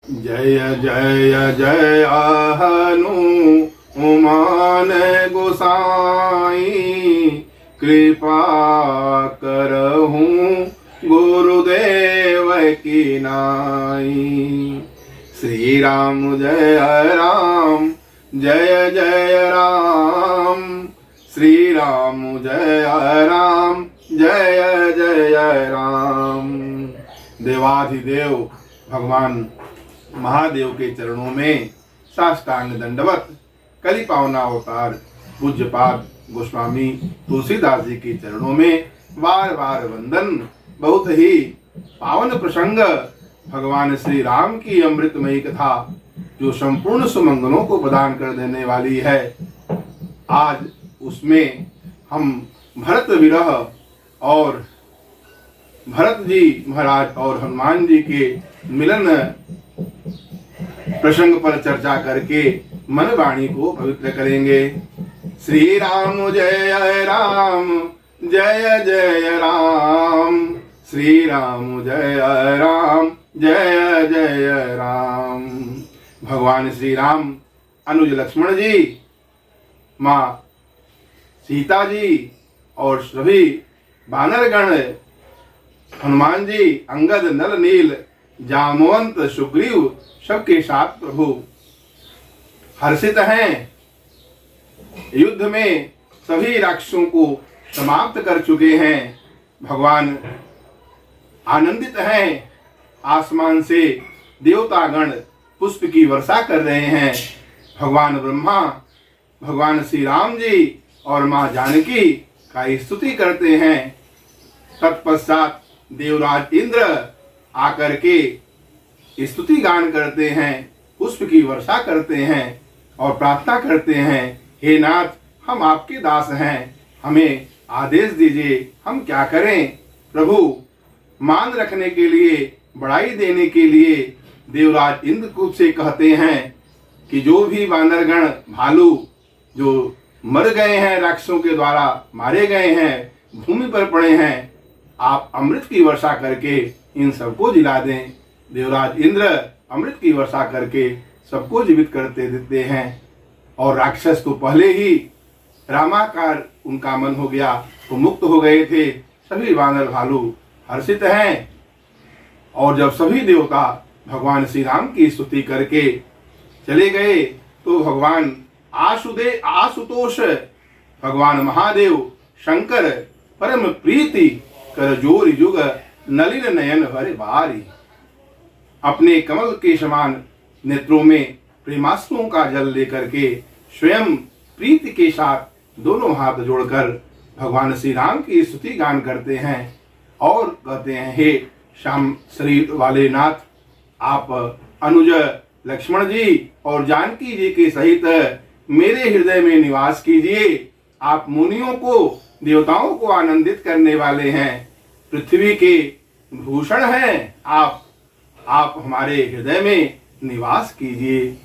जय जय जय हनुमान गोसाई, कृपा करहूँ गुरुदेव की नाई। श्री राम जय राम, जय जय राम, श्री राम जय राम, जय जय राम। देवाधिदेव भगवान महादेव के चरणों में साष्टांग दंडवत कली पावना अवतार पूज्यपाद गोस्वामी तुलसीदास जी के चरणों में बार बार वंदन। बहुत ही पावन प्रसंग भगवान श्री राम की अमृतमयी कथा जो संपूर्ण सुमंगलों को प्रदान कर देने वाली है। आज उसमें हम भरत विरह और भरत जी महाराज और हनुमान जी के मिलन प्रसंग पर चर्चा करके मन वाणी को पवित्र करेंगे। श्री राम जय राम, जय जय राम, श्री राम जय राम, जय जय राम। भगवान श्री राम अनुज लक्ष्मण जी, माँ सीता जी और सभी वानरगण, हनुमान जी, अंगद, नल, नील, जामवंत, सुग्रीव सबके साथ प्रभु हर्षित हैं। युद्ध में सभी राक्षसों को समाप्त कर चुके हैं। भगवान आनंदित हैं। आसमान से देवतागण पुष्प की वर्षा कर रहे हैं। भगवान ब्रह्मा, भगवान श्री राम जी और माँ जानकी का स्तुति करते हैं। तत्पश्चात देवराज इंद्र आकर के स्तुति गान करते हैं, पुष्प की वर्षा करते हैं और प्रार्थना करते हैं, हे नाथ, हम आपके दास हैं, हमें आदेश दीजिए, हम क्या करें। प्रभु मान रखने के लिए, बढ़ाई देने के लिए देवराज इंद्र को से कहते हैं कि जो भी वानरगण, भालू जो मर गए हैं, राक्षसों के द्वारा मारे गए हैं, भूमि पर पड़े हैं, आप अमृत की वर्षा करके इन सबको जिला दें। देवराज इंद्र अमृत की वर्षा करके सबको जीवित करते देते हैं। और राक्षस तो पहले ही रामाकार उनका मन हो गया, तो मुक्त हो गए थे। सभी वानर भालू हर्षित हैं। और जब सभी देवता भगवान श्री राम की स्तुति करके चले गए तो भगवान आशुतोष, भगवान महादेव शंकर परम प्रीति कर जोर युग नलिन नयन भरे बारी, अपने कमल के समान नेत्रों में प्रेमाश्रुओं का जल लेकर के स्वयं प्रीति के साथ दोनों हाथ जोड़कर भगवान श्री राम की स्तुति गान करते हैं और कहते हैं, हे श्याम शरीर वाले नाथ, आप अनुज लक्ष्मण जी और जानकी जी के सहित मेरे हृदय में निवास कीजिए। आप मुनियों को, देवताओं को आनंदित करने वाले हैं, पृथ्वी के भूषण हैं, आप हमारे हृदय में निवास कीजिए।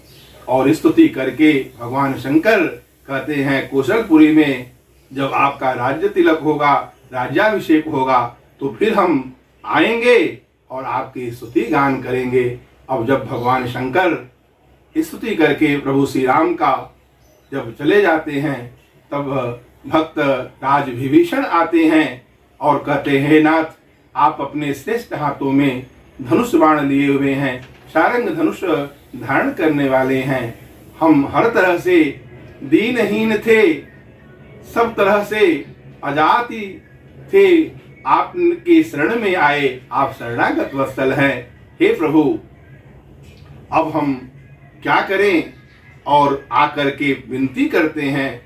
और स्तुति करके भगवान शंकर कहते हैं, कौशलपुरी में जब आपका राज्य तिलक होगा, राज्याभिषेक होगा, तो फिर हम आएंगे और आपकी स्तुति गान करेंगे। अब जब भगवान शंकर स्तुति करके प्रभु श्री राम का जब चले जाते हैं, तब भक्त राज विभीषण आते हैं और कहते हैं, हे नाथ, आप अपने श्रेष्ठ हाथों में धनुष बाण लिए हुए हैं, सारंग धनुष धारण करने वाले हैं। हम हर तरह से दीनहीन थे, सब तरह से अजाति थे, आपके शरण में आए, आप शरणागत वत्सल हैं। हे प्रभु, अब हम क्या करें। और आकर के विनती करते हैं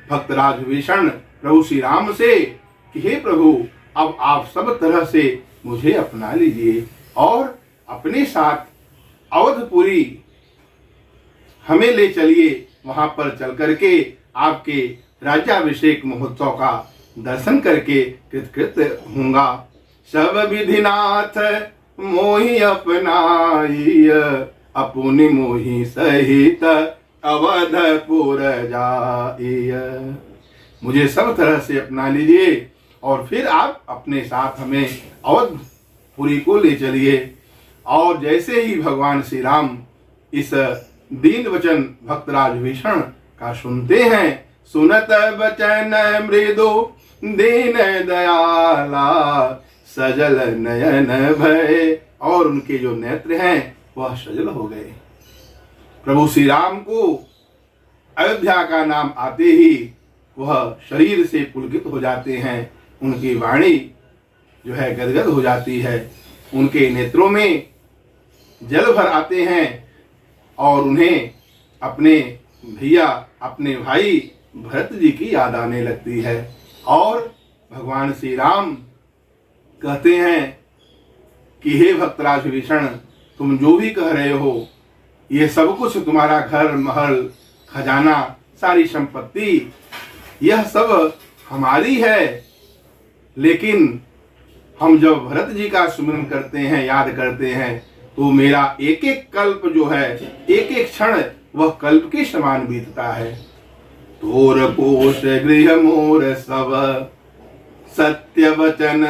भक्तराज विभीषण प्रभु श्री राम से कि हे प्रभु, अब आप सब तरह से मुझे अपना लीजिए और अपने साथ अवधपुरी हमें ले चलिए। वहां पर चल करके आपके राज्याभिषेक महोत्सव का दर्शन करके कृतकृत्य होऊंगा। सब विधिनाथ मोहि अपनाई, अपनी मोहि सहित अवधपुर जाइय। मुझे सब तरह से अपना लीजिए और फिर आप अपने साथ हमें अवधपुरी को ले चलिए। और जैसे ही भगवान श्री राम इस दीन वचन भक्तराज विभीषण का सुनते हैं, सुनत बचन मृदु दीन दयाला सजल नयन भय, और उनके जो नेत्र हैं वह सजल हो गए। प्रभु श्री राम को अयोध्या का नाम आते ही वह शरीर से पुलकित हो जाते हैं, उनकी वाणी जो है गदगद हो जाती है, उनके नेत्रों में जल भर आते हैं और उन्हें अपने भैया अपने भाई भरत जी की याद आने लगती है। और भगवान श्री राम कहते हैं कि हे भक्तराज विभीषण, तुम जो भी कह रहे हो ये सब कुछ तुम्हारा घर महल खजाना सारी संपत्ति यह सब हमारी है, लेकिन हम जब भरत जी का सुमिरन करते हैं, याद करते हैं, तो मेरा एक एक कल्प जो है, एक एक क्षण वह कल्प के समान बीतता है। तोर पोष गृह मोर सब सत्य वचन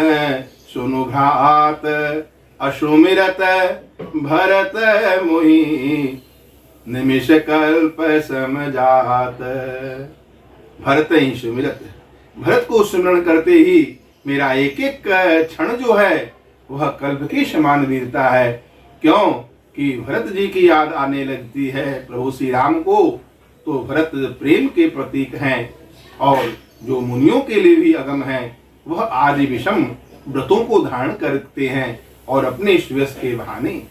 सुनु घात, अशुमिरत भरत मुहि निमिष कल्प समझात। भरत ही सुमिरत, भरत को सुमिरन करते ही मेरा एक एक क्षण जो है वह कल्प के समान बीतता है। क्यों कि भरत जी की याद आने लगती है प्रभु श्री राम को। तो भरत प्रेम के प्रतीक हैं और जो मुनियों के लिए भी अगम है, वह आदि विषम व्रतों को धारण करते हैं और अपने श्रेयस के बहाने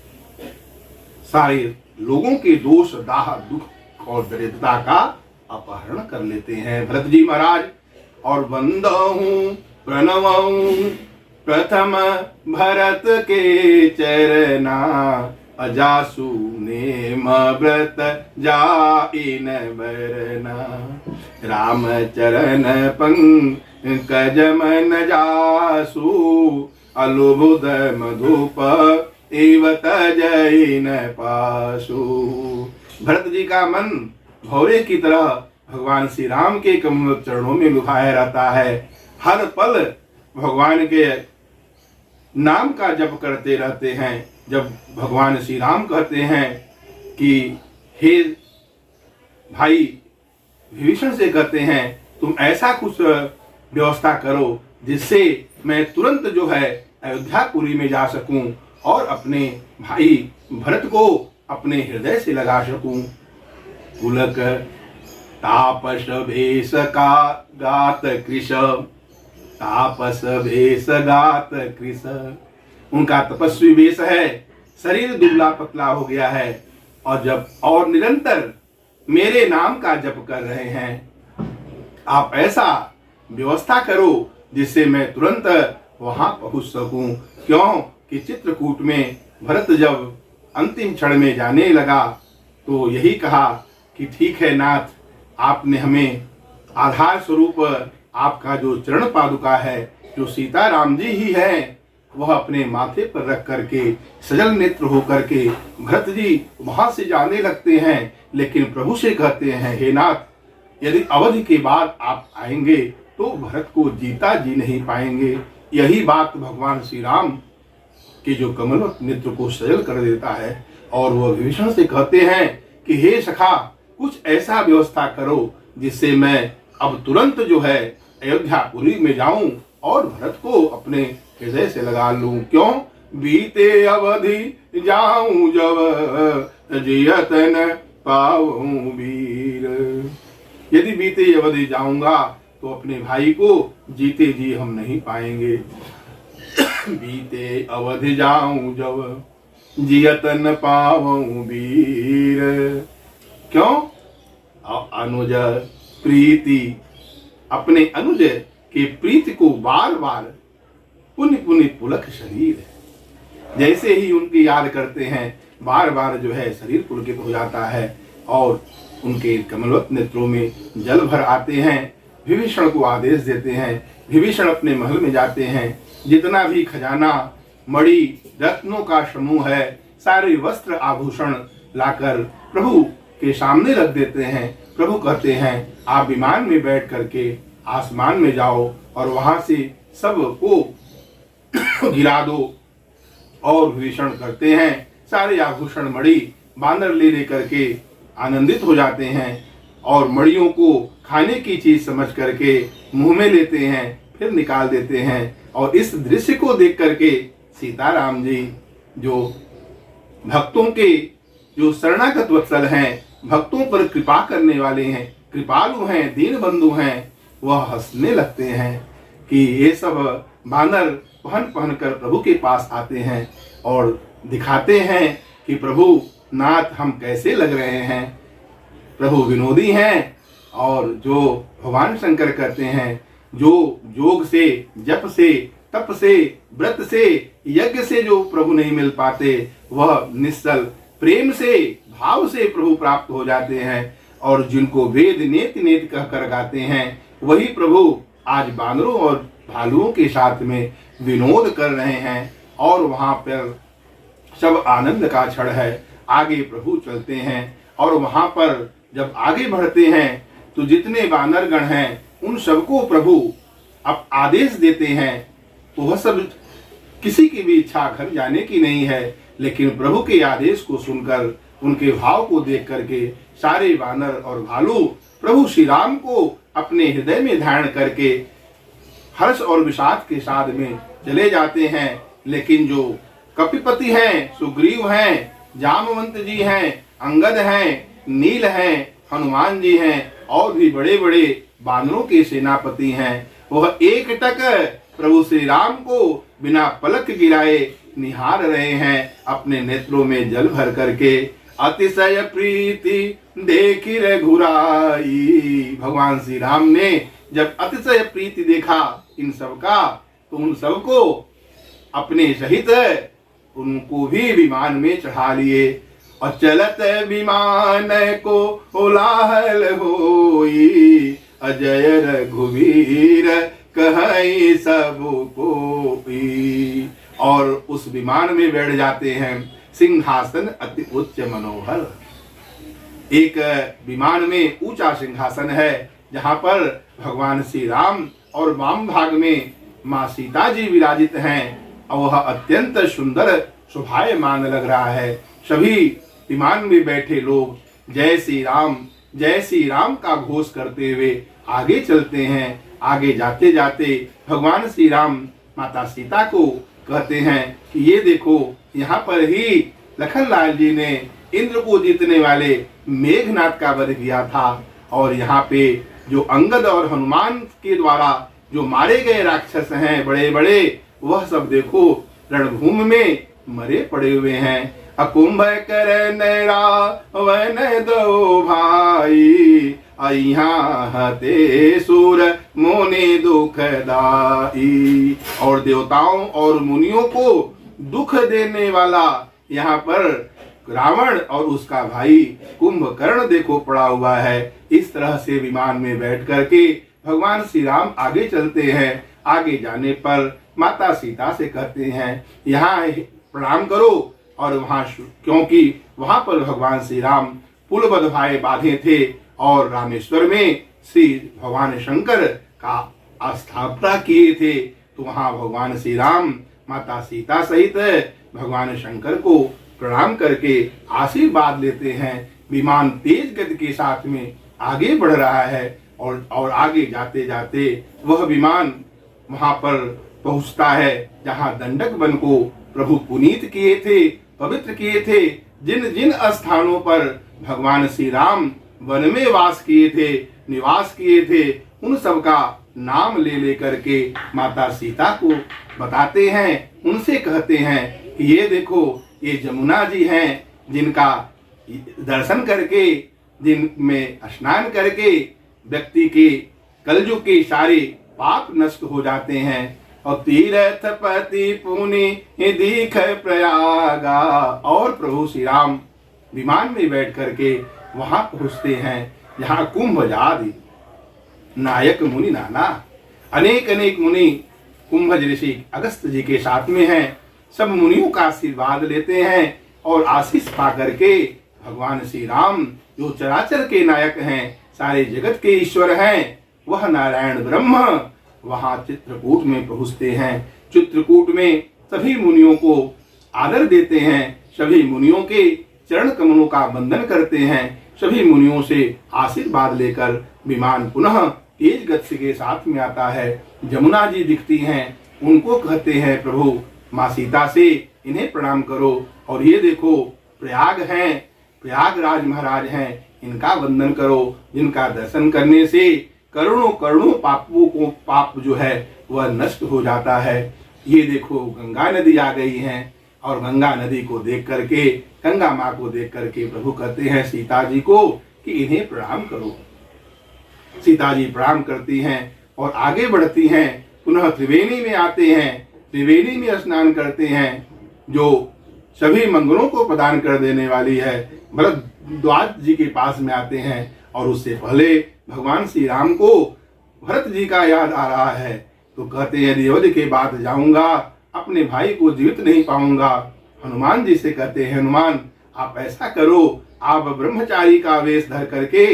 सारे लोगों के दोष दाह दुख और दरिद्रता का अपहरण कर लेते हैं भरत जी महाराज। और वंदहूं प्रणवऊं प्रथम भरत के चरना, अजासु नेम व्रत जाइन बरना। राम चरण पंकज मन जासु, अलुबुध मधुप एवत जैन पासु। भरत जी का मन भौरे की तरह भगवान श्री राम के कमल चरणों में लुभाया रहता है। हर पल भगवान के नाम का जप करते रहते हैं। जब भगवान श्री राम कहते हैं कि हे भाई विभीषण से कहते हैं, तुम ऐसा कुछ व्यवस्था करो जिससे मैं तुरंत जो है अयोध्यापुरी में जा सकूं और अपने भाई भरत को अपने हृदय से लगा सकूं। पुलक तापस भेष का गात कृष, तापस भेष गात कृष। उनका तपस्वी वेश है, शरीर दुबला पतला हो गया है और निरंतर मेरे नाम का जप कर रहे हैं। आप ऐसा व्यवस्था करो जिससे मैं तुरंत वहां पहुंच सकूं। क्यों कि चित्रकूट में भरत जब अंतिम क्षण में जाने लगा तो यही कहा कि ठीक है नाथ, आपने हमें आधार स्वरूप आपका जो चरण पादुका है, जो सीता राम जी ही है, वह अपने माथे पर रख करके सजल नेत्र होकर के भरत जी वहां से जाने लगते हैं। लेकिन प्रभु से कहते हैं, हे नाथ, यदि अवधि के बाद आप आएंगे तो भरत को जीता जी नहीं पाएंगे। यही बात भगवान श्री राम के जो कमलवत नेत्र को सजल कर देता है। और वह विभीषण से कहते हैं कि हे सखा, कुछ ऐसा व्यवस्था करो जिससे मैं अब तुरंत जो है अयोध्यापुरी में जाऊं और भरत को अपने हृदय से लगा लूं। क्यों बीते अवधि जाऊं जब, जियतन पाऊं वीर। यदि बीते अवधि जाऊंगा तो अपने भाई को जीते जी हम नहीं पाएंगे। बीते अवधि जाऊं जब, जियतन पाऊं वीर। क्यों अनुज प्रीति, अपने अनुज के प्रीति को बार बार पुण्य पुण्य पुलक शरीर। जैसे ही उनकी याद करते हैं बार बार जो है शरीर पुलकित हो जाता है और उनके कमलवत नेत्रों में जल भर आते हैं। विभीषण को आदेश देते हैं। विभीषण अपने महल में जाते हैं। जितना भी खजाना मणि रत्नों का समूह है, सारे वस्त्र आभूषण लाकर प्रभु के सामने रख देते हैं। प्रभु कहते हैं, आप विमान में बैठ करके आसमान में जाओ और वहां से सब को गिरा दो। और भीषण करते हैं। सारे आभूषण मणि बानर ले लेकर के आनंदित हो जाते हैं और मणियों को खाने की चीज समझ करके मुंह में लेते हैं, फिर निकाल देते हैं। और इस दृश्य को देख करके सीताराम जी जो भक्तों के जो शरणागत वत्सल हैं, भक्तों पर कृपा करने वाले हैं, कृपालु हैं, दीन बंधु हैं, वह हंसने लगते हैं कि ये सब बानर पहन पहन कर प्रभु के पास आते हैं और दिखाते हैं कि प्रभु नाथ हम कैसे लग रहे हैं। प्रभु विनोदी हैं और जो भगवान शंकर कहते हैं, जो योग से, जप से, तप से, व्रत से, यज्ञ से जो प्रभु नहीं मिल पाते, वह निश्चल प्रेम से, भाव से प्रभु प्राप्त हो जाते हैं। और जिनको वेद नेत नेत कह कर गाते हैं, वही प्रभु आज बानरों और भालुओं के साथ में विनोद कर रहे हैं। और वहां पर सब आनंद का क्षण है। आगे प्रभु चलते हैं और वहां पर जब आगे बढ़ते हैं तो जितने बानरगण हैं उन सबको प्रभु अब आदेश देते हैं। वह सब किसी की भी इच्छा घर जाने की नहीं है, लेकिन प्रभु के आदेश को सुनकर, उनके भाव को देख करके सारे बानर और भालू प्रभु श्री राम को अपने हृदय में धारण करके हर्ष और विषाद के साथ में चले जाते हैं। लेकिन जो कपिपति हैं, सुग्रीव हैं, जामवंत जी हैं, अंगद हैं, नील हैं, हनुमान जी हैं और भी बड़े बड़े बानरों के सेनापति हैं, वह एक टक प्रभु श्री राम को बिना पलक गिराए निहार रहे हैं, अपने नेत्रों में जल भर करके। अतिशय प्रीति देखी रघुराई। भगवान श्री राम ने जब अतिशय प्रीति देखा इन सबका, तो उन सबको अपने सहित उनको भी विमान में चढ़ा लिए। और चलत विमान को कोलाहल होई, अजय रघुवीर कहीं सब कोई। और उस विमान में बैठ जाते हैं। सिंहासन अति उच्च मनोहर। एक विमान में ऊंचा सिंहासन है जहां पर भगवान श्री राम और वाम भाग में माँ सीता जी विराजित हैं और वह अत्यंत सुंदर शोभायमान लग रहा है। सभी विमान में बैठे लोग जय श्री राम का घोष करते हुए आगे चलते हैं। आगे जाते जाते भगवान श्री राम माता सीता को कहते हैं कि ये देखो, यहाँ पर ही लखनलाल जी ने इंद्र को जीतने वाले मेघनाथ का वध किया था। और यहाँ पे जो अंगद और हनुमान के द्वारा जो मारे गए राक्षस हैं बड़े बड़े, वह सब देखो रणभूमि में मरे पड़े हुए हैं। अकुंभकर्ण रावण दो भाई, हते सूर मुनि दुखदाई। और देवताओं और मुनियों को दुख देने वाला यहाँ पर रावण और उसका भाई कुंभकर्ण देखो पड़ा हुआ है। इस तरह से विमान में बैठ करके भगवान श्री राम आगे चलते हैं। आगे जाने पर माता सीता से कहते हैं यहाँ प्रणाम करो। और वहां, क्योंकि वहां पर भगवान श्री राम पुल भाई बांधे थे और रामेश्वर में श्री भगवान शंकर का स्थापना किए थे, तो वहां भगवान श्री राम माता सीता सहित भगवान शंकर को प्रणाम करके आशीर्वाद लेते हैं। विमान तेज गति के साथ में आगे बढ़ रहा है और आगे जाते जाते वह विमान वहां पर पहुंचता है जहां दंडक वन को प्रभु पुनीत किए थे, पवित्र किए थे। जिन जिन स्थानों पर भगवान श्री राम वन में वास किए थे, निवास किए थे, उन सब का नाम ले लेकर के माता सीता को बताते हैं। उनसे कहते हैं कि ये देखो, ये जमुना जी हैं जिनका दर्शन करके, जिनमें स्नान करके व्यक्ति के कलयुग के सारे पाप नष्ट हो जाते हैं। और तीर्थ पति पुनि दीख प्रयागा। और प्रभु श्री राम विमान में बैठ करके वहां पहुंचते हैं जहां कुंभजादि नायक मुनि नाना, अनेक अनेक मुनि कुंभज ऋषि अगस्त जी के साथ में हैं। सब मुनियों का आशीर्वाद लेते हैं और आशीष पा करके भगवान श्री राम जो चराचर के नायक हैं, सारे जगत के ईश्वर हैं, वह नारायण ब्रह्म वहां चित्रकूट में पहुंचते हैं। चित्रकूट में सभी मुनियों को आदर देते हैं, सभी मुनियों के चरण कमलों का वंदन करते हैं, सभी मुनियों से आशीर्वाद लेकर विमान पुनः तेज गति के साथ में आता है। जमुना जी दिखती हैं, उनको कहते हैं प्रभु माँ सीता से इन्हें प्रणाम करो। और ये देखो प्रयाग हैं, प्रयागराज महाराज हैं, इनका वंदन करो, जिनका दर्शन करने से करोड़ों करोड़ों पापों को पाप जो है वह नष्ट हो जाता है। ये देखो गंगा नदी आ गई है और गंगा नदी को देख करके, गंगा माँ को देख करके प्रभु कहते हैं सीता जी को कि इन्हें प्रणाम करो। सीता जी प्रणाम करती हैं और आगे बढ़ती हैं, पुनः त्रिवेणी में आते हैं, त्रिवेणी में स्नान करते हैं, जो सभी मंगलों को प्रदान कर देने वाली है। भरद्वाज जी के पास में आते हैं और उससे पहले भगवान श्री राम को भरत जी का याद आ रहा है, तो कहते हैं यदि अवध के बाद जाऊंगा अपने भाई को जीवित नहीं पाऊंगा। हनुमान जी से कहते हैं हनुमान आप ऐसा करो, आप ब्रह्मचारी का वेश धर करके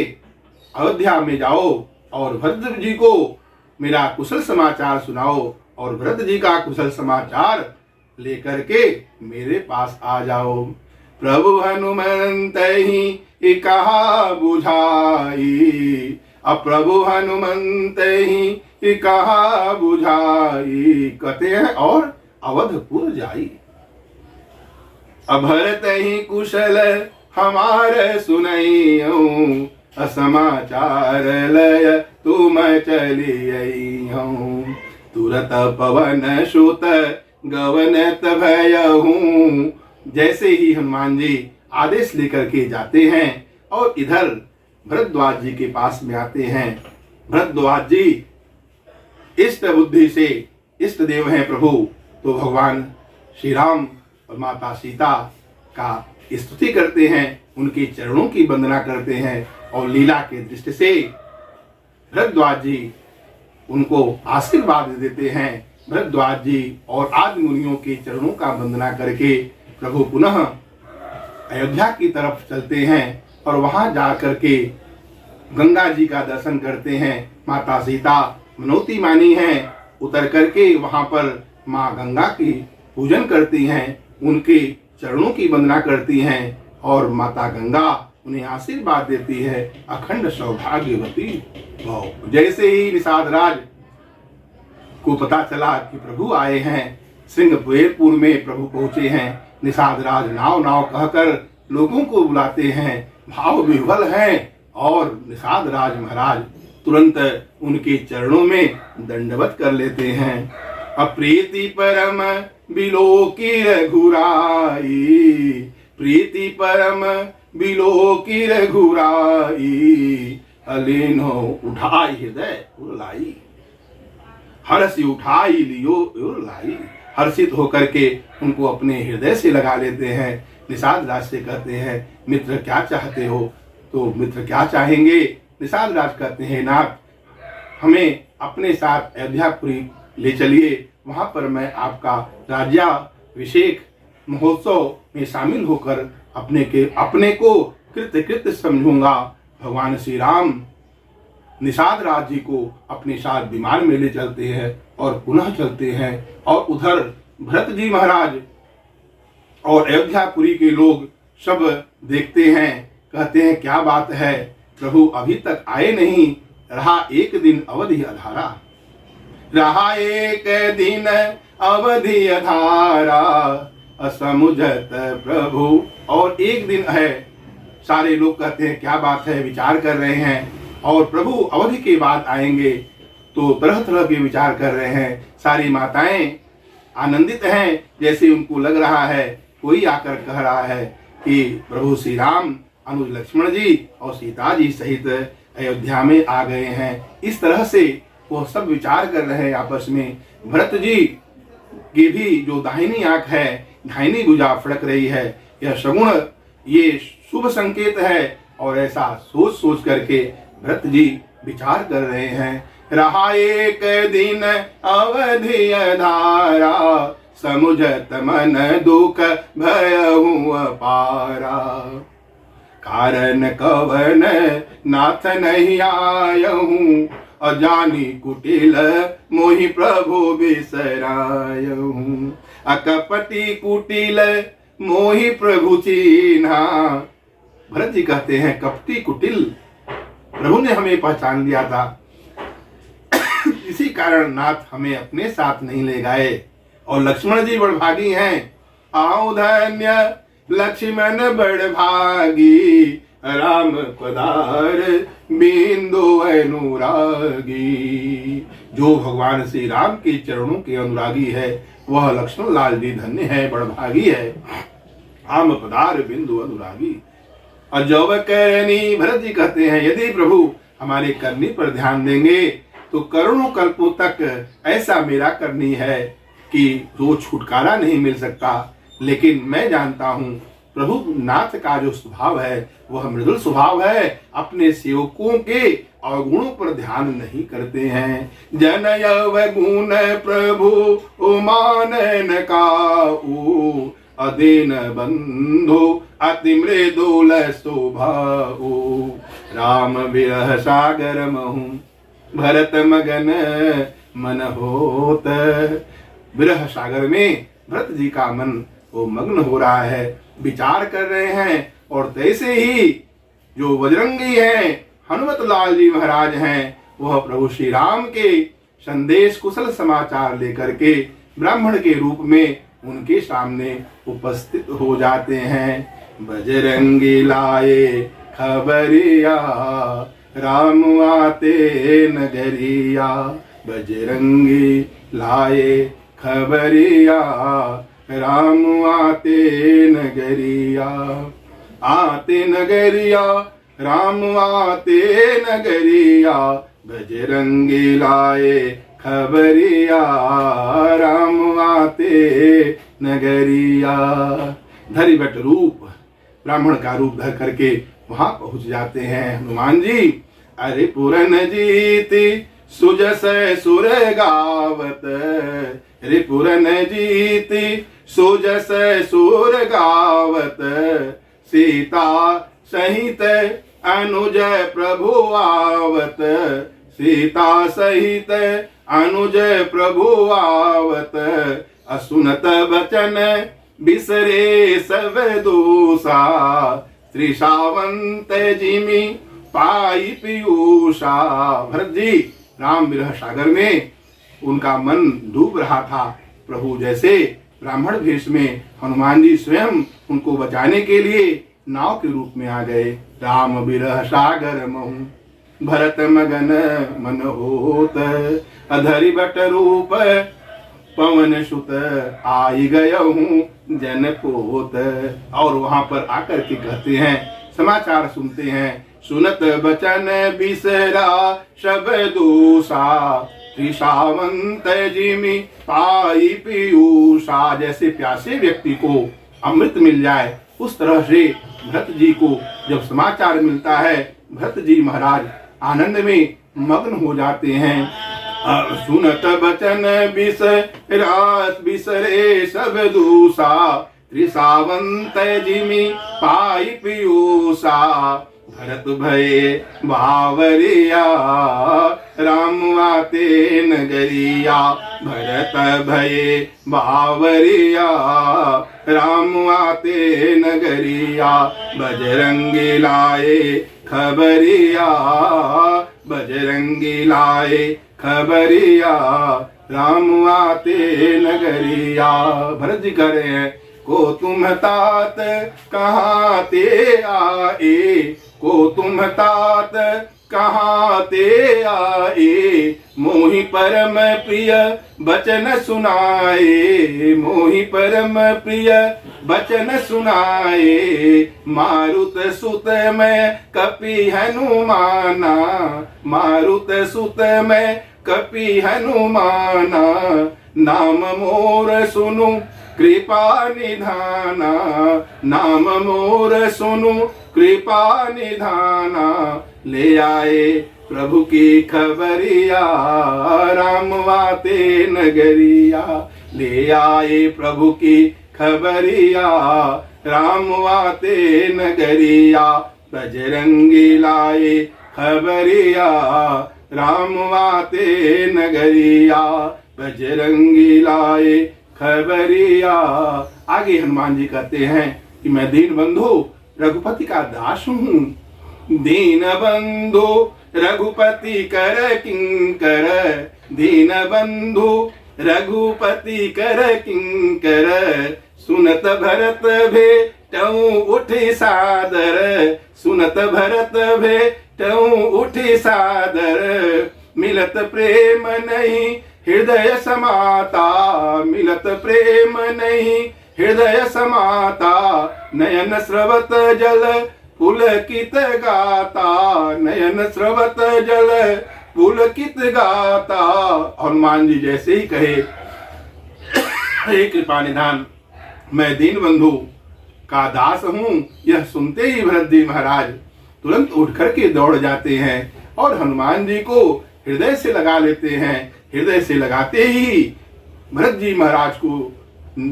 अयोध्या में जाओ और भरत जी को मेरा कुशल समाचार सुनाओ और भरत जी का कुशल समाचार लेकर के मेरे पास आ जाओ। प्रभु हनुमंत ही कहा बुझाई, अब प्रभु हनुमंत ही कहा बुझाई, कहते हैं और अवधपुर जाई। अब भरत ही कुशल हमारे सुनई, असमाचार लय तुम चली हूँ। तुरत पवन सुत गवनत भयहूँ। जैसे ही हनुमान जी आदेश लेकर के जाते हैं और इधर भरद्वाज जी के पास में आते हैं। भरद्वाज जी इष्ट बुद्धि से इष्ट देव हैं प्रभु, तो भगवान श्री राम और माता सीता का स्तुति करते हैं, उनके चरणों की वंदना करते हैं और लीला के दृष्टि से भरद्वाज जी उनको आशीर्वाद देते हैं। भरद्वाज जी और आदि मुनियों के चरणों का वंदना करके प्रभु पुनः अयोध्या की तरफ चलते हैं और वहां जा करके गंगा जी का दर्शन करते हैं। माता सीता मनौती मानी हैं, उतर करके वहां पर माँ गंगा की पूजन करती हैं, उनके चरणों की वंदना करती हैं और माता गंगा उन्हें आशीर्वाद देती है अखंड सौभाग्यवती भव। जैसे ही निषाद राज को पता चला कि प्रभु आए हैं, सिंहपुर में प्रभु पहुंचे हैं, निषाद राज नाव नाव कहकर लोगों को बुलाते हैं, भाव विह्वल हैं और निषाद राज महाराज तुरंत उनके चरणों में दंडवत कर लेते हैं। अप्रीति परम बिलोकी रघुराई, प्रीति परम बिलोकी रघुराई, अलीनो उठाई हृदय उरलाई, हर्ष उठाई लियो उरलाई। हर्षित होकर के उनको अपने हृदय से लगा लेते हैं। निषाद राज से कहते हैं मित्र क्या चाहते हो, तो मित्र क्या चाहेंगे। निषाद राज कहते हैं नाथ हमें अपने साथ अयोध्यापुरी ले चलिए, वहां पर मैं आपका राज्याभिषेक महोत्सव में शामिल होकर अपने को कृतकृत्य समझूंगा। भगवान श्री राम निषाद राज जी को अपने साथ विमान में ले चलते हैं और पुनः चलते हैं और उधर भरत जी महाराज और अयोध्यापुरी के लोग सब देखते हैं, कहते हैं क्या बात है, प्रभु अभी तक आए नहीं, रहा एक दिन अवधि अधारा, रहा एक दिन अवधि अधारा, असमुझत प्रभु, और एक दिन है। सारे लोग कहते हैं क्या बात है, विचार कर रहे हैं और प्रभु अवधि के बाद आएंगे, तो तरह तरह के विचार कर रहे हैं। सारी माताएं आनंदित हैं, जैसे उनको लग रहा है कोई आकर कह रहा है कि प्रभु श्री राम अनुज लक्ष्मण जी और सीता जी सहित अयोध्या में आ गए हैं। इस तरह से वो सब विचार कर रहे हैं आपस में। भरत जी की भी जो दाहिनी आंख है, दाहिनी भुजा फड़क रही है, यह सगुण, ये शुभ संकेत है। और ऐसा सोच सोच करके भरत जी विचार कर रहे हैं। रहा एक दिन अवधि अधारा, समुझत मन दुख भयहु अपारा, कारण कवन नाथ नहीं आयहूँ, अजानी कुटिल मोहि प्रभु बिसरायहूँ। अकपटी कुटिल मोहि प्रभु चीन्हा। भरत जी कहते हैं कपटी कुटिल प्रभु ने हमें पहचान लिया था, इसी कारण नाथ हमें अपने साथ नहीं ले गए। और लक्ष्मण जी बड़भागी हैं, आओ धन्य लक्ष्मण बड़भागी, राम पधार बिंदु अनुरागी। जो भगवान श्री राम के चरणों के अनुरागी है वह लक्ष्मण लाल जी धन्य है, बड़भागी है। राम पधार बिंदु अनुरागी। और जब करनी, भरत जी कहते हैं यदि प्रभु हमारे करनी पर ध्यान देंगे तो करोड़ों कल्पों तक ऐसा मेरा करनी है कि वो छुटकारा नहीं मिल सकता। लेकिन मैं जानता हूँ प्रभु नाथ का जो स्वभाव है वह मृदुल स्वभाव है, अपने सेवकों के अवगुणों पर ध्यान नहीं करते हैं। जनयव गुण प्रभु मानन काऊ, अदीन बंधु अति मृदुल स्वभाऊ। राम विरह सागर महु भरत मगन मन होत। विरह सागर में भरत जी का मन वो मग्न हो रहा है, विचार कर रहे हैं। और तैसे ही जो बजरंगी हैं, हनुमत लाल जी महाराज हैं, वह प्रभु श्री राम के संदेश कुशल समाचार लेकर के ब्राह्मण के रूप में उनके सामने उपस्थित हो जाते हैं। बजरंगी लाए खबरिया, राम आते नगरिया। बजरंगी लाए खबरिया, राम आते नगरिया। आते नगरिया, राम आते नगरिया। बजरंगी लाए खबरिया, राम आते नगरिया। धरिबट रूप, ब्राह्मण का रूप धर करके वहां पहुंच जाते हैं हनुमान जी। अरे पुरन जीती सुजस सुर गावत, रे पुरन जीती सुजस सुर गावत। सीता सहित अनुज प्रभु आवत, सीता सहित अनुज प्रभु आवत। असुनत बचन बिसरे सब दोषा, त्रिशावंत जिमि पाई पीयूषा। भरत जी राम विरह सागर में उनका मन डूब रहा था। प्रभु जैसे ब्राह्मण वेश में हनुमान जी स्वयं उनको बचाने के लिए नाव के रूप में आ गए। राम विरह सागर महु भरत मगन मन होत, अधरि बट रूप पवन सुत आई गया हूँ जनपोत। और वहां पर आकर के कहते हैं, समाचार सुनते हैं। सुनत बचन बिसरा सब दोषा, त्रिशावंत जिमि पाई पीयूषा। जैसे प्यासे व्यक्ति को अमृत मिल जाए उस तरह से भरत जी को जब समाचार मिलता है, भरत जी महाराज आनंद में मग्न हो जाते हैं। सुनत बचन बिसरे सब दूषा, त्रिसावंत जिमि पाई पीयूषा। भरत भये बावरिया, राम आते नगरिया। भरत भये बावरिया, राम आते नगरिया। बजरंगी लाए खबरिया, बजरंगी लाए खबरिया। राम आते नगरिया। भरत जी कह रहे हैं, को तुम तात कहाँ ते आए, को तुम तात कहाँ ते आए। मोहि परम प्रिय बचन सुनाए, मोहि परम प्रिय बचन सुनाए। मारुत सुत में कपि हनुमाना, मारुत सुत में कपि हनुमाना। नाम मोर सुनु कृपा निधाना, नाम मोर सुनु कृपा निधाना। ले आए प्रभु की खबरिया, राम आते नगरिया। ले आए प्रभु की खबरिया, राम आते नगरिया। बजरंगी लाए खबरिया, राम आते नगरिया। बजरंगी लाए खबरिया। आगे हनुमान जी कहते हैं कि मैं दीन बंधु रघुपति का दास हूँ। दीन बंधु रघुपति कर किंकर, दीन बंधु रघुपति कर किंकर, सुनत भरत भेटऊ उठि सादर, सुनत भरत भेटऊ उठि सादर, मिलत प्रेम नहीं हृदय समाता, मिलत प्रेम नहीं हृदय समाता, नयन स्रवत जल पुलकित गाता, नयन स्रवत जल पुलकित गाता। हनुमान जी जैसे ही कहे हे कृपा निधान मैं दीन बंधु का दास हूँ, यह सुनते ही भरत जी महाराज तुरंत उठ करके दौड़ जाते हैं और हनुमान जी को हृदय से लगा लेते हैं। हृदय से लगाते ही भरत जी महाराज को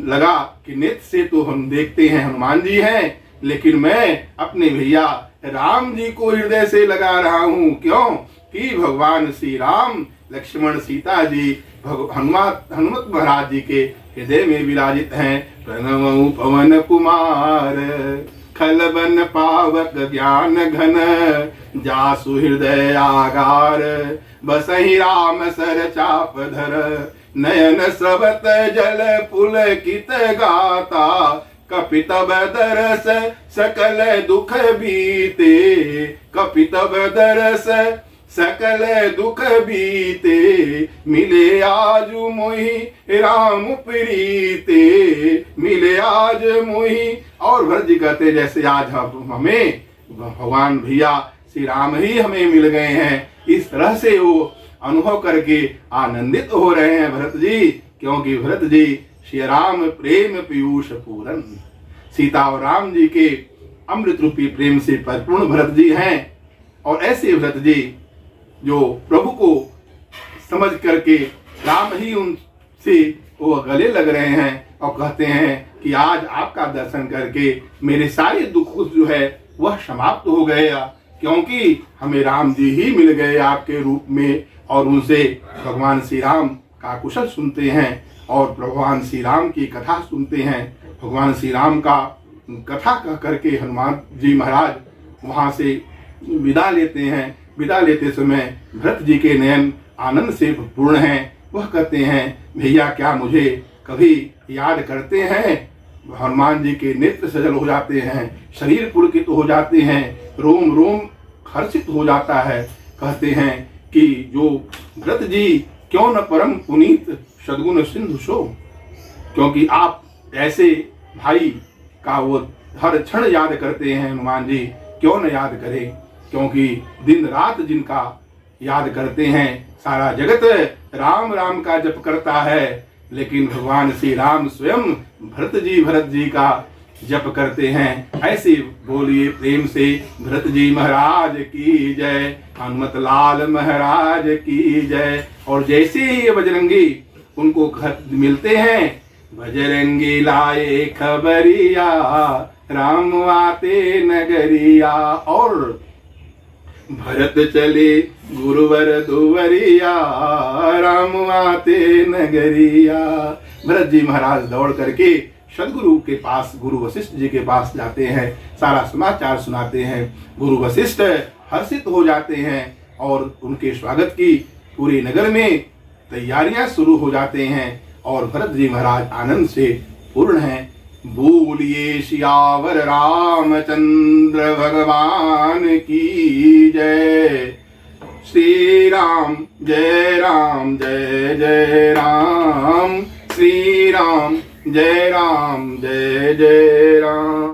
लगा कि नेत्र से तो हम देखते हैं हनुमान जी हैं, लेकिन मैं अपने भैया राम जी को हृदय से लगा रहा हूँ। क्यों कि भगवान श्री राम लक्ष्मण सीता जी हनुमत महाराज जी के हृदय में विराजित हैं। प्रणव पवन कुमार खलबन पावक ज्ञान घन, जासु हृदय आगार, बसहि राम सर चाप धर, नयन स्रवत जल पुलकित गाता, कपितव दरस सकल दुख बीते, कपितव दरस सकल दुख बीते, मिले आज मोहि राम प्रीते, मिले आज मोहि। और भरत जी कहते जैसे आज हमें भगवान भैया श्री राम ही हमें मिल गए हैं, इस तरह से वो अनुभव करके आनंदित हो रहे हैं भरत जी। क्योंकि भरत जी श्री राम प्रेम पीयूष पूरन, सीता और राम जी के अमृत रूपी प्रेम से परिपूर्ण भरत जी हैं। और ऐसे भरत जी जो प्रभु को समझ करके राम ही उनसे वो गले लग रहे हैं और कहते हैं कि आज आपका दर्शन करके मेरे सारे दुख जो है वह समाप्त हो गया, क्योंकि हमें राम जी ही मिल गए आपके रूप में। और उनसे भगवान श्री राम का कुशल सुनते हैं और भगवान श्री राम की कथा सुनते हैं। भगवान श्री राम का कथा कह करके हनुमान जी महाराज वहाँ से विदा लेते हैं। विदा लेते समय भरत जी के नयन आनंद से पूर्ण हैं। वह कहते हैं भैया क्या मुझे कभी याद करते हैं। हनुमान जी के नेत्र सजल हो जाते हैं, शरीर पुलकित हो जाते हैं, रोम रोम हर्षित हो जाता है। कहते हैं कि जो भरत जी क्यों न परम पुनीत सद्गुण सिंधु सो, क्योंकि आप ऐसे भाई का वो हर क्षण याद करते हैं हनुमान जी, क्यों न याद करें। क्योंकि दिन रात जिनका याद करते हैं, सारा जगत राम राम का जप करता है, लेकिन भगवान श्री राम स्वयं भरत जी का जप करते हैं। ऐसे बोलिए प्रेम से भरत जी महाराज की जय, हनुमत लाल महाराज की जय। और जैसे ही ये बजरंगी उनको मिलते हैं, बजरंगी लाए खबरिया, राम आते नगरिया। और भरत चले गुरुवर दुवरिया, राम आते नगरिया। भरत जी महाराज दौड़ करके सदगुरु के पास, गुरु वशिष्ठ जी के पास जाते हैं, सारा समाचार सुनाते हैं। गुरु वशिष्ठ हर्षित हो जाते हैं और उनके स्वागत की पूरे नगर में तैयारियां शुरू हो जाते हैं। और भरत जी महाराज आनंद से पूर्ण हैं। बोलिए सियावर रामचंद्र भगवान की जय। श्री राम जय राम जय जय राम, श्री राम जय राम जय जय राम।